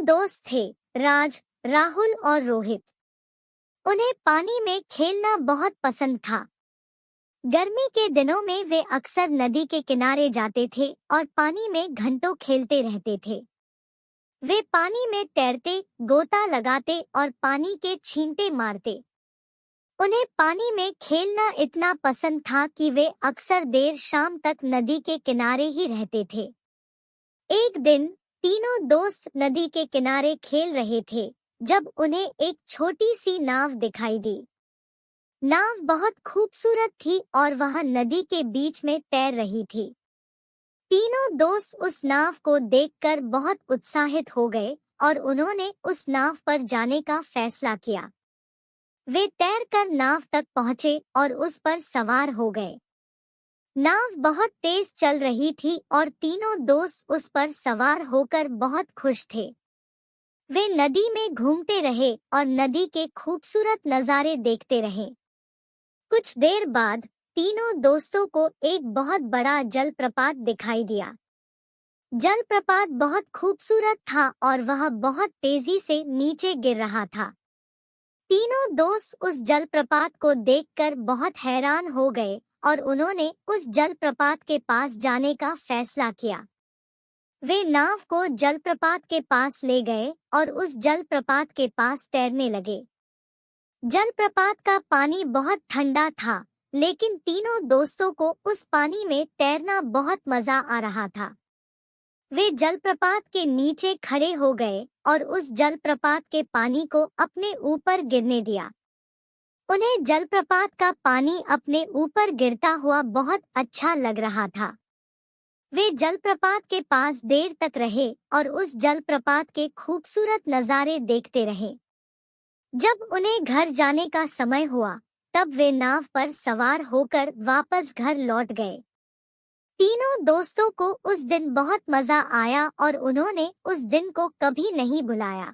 तीन दोस्त थे, राज, राहुल और रोहित। उन्हें पानी में खेलना बहुत पसंद था। गर्मी के दिनों में वे अक्सर नदी के किनारे जाते थे और पानी में घंटों खेलते रहते थे। वे पानी में तैरते, गोता लगाते और पानी के छींटे मारते। उन्हें पानी में खेलना इतना पसंद था कि वे अक्सर देर शाम तक नदी के किनारे ही रहते थे। एक दिन तीनों दोस्त नदी के किनारे खेल रहे थे जब उन्हें एक छोटी सी नाव दिखाई दी। नाव बहुत खूबसूरत थी और वह नदी के बीच में तैर रही थी। तीनों दोस्त उस नाव को देखकर बहुत उत्साहित हो गए और उन्होंने उस नाव पर जाने का फैसला किया। वे तैरकर नाव तक पहुंचे और उस पर सवार हो गए। नाव बहुत तेज चल रही थी और तीनों दोस्त उस पर सवार होकर बहुत खुश थे। वे नदी में घूमते रहे और नदी के खूबसूरत नज़ारे देखते रहे। कुछ देर बाद तीनों दोस्तों को एक बहुत बड़ा जलप्रपात दिखाई दिया। जलप्रपात बहुत खूबसूरत था और वह बहुत तेजी से नीचे गिर रहा था। तीनों दोस्त उस जलप्रपात को देखकर बहुत हैरान हो गए और उन्होंने उस जलप्रपात के पास जाने का फैसला किया। वे नाव को जलप्रपात के पास ले गए और उस जलप्रपात के पास तैरने लगे। जलप्रपात का पानी बहुत ठंडा था, लेकिन तीनों दोस्तों को उस पानी में तैरना बहुत मजा आ रहा था। वे जलप्रपात के नीचे खड़े हो गए और उस जलप्रपात के पानी को अपने ऊपर गिरने दिया। उन्हें जलप्रपात का पानी अपने ऊपर गिरता हुआ बहुत अच्छा लग रहा था। वे जलप्रपात के पास देर तक रहे और उस जलप्रपात के खूबसूरत नज़ारे देखते रहे। जब उन्हें घर जाने का समय हुआ, तब वे नाव पर सवार होकर वापस घर लौट गए। तीनों दोस्तों को उस दिन बहुत मजा आया और उन्होंने उस दिन को कभी नहीं भुलाया।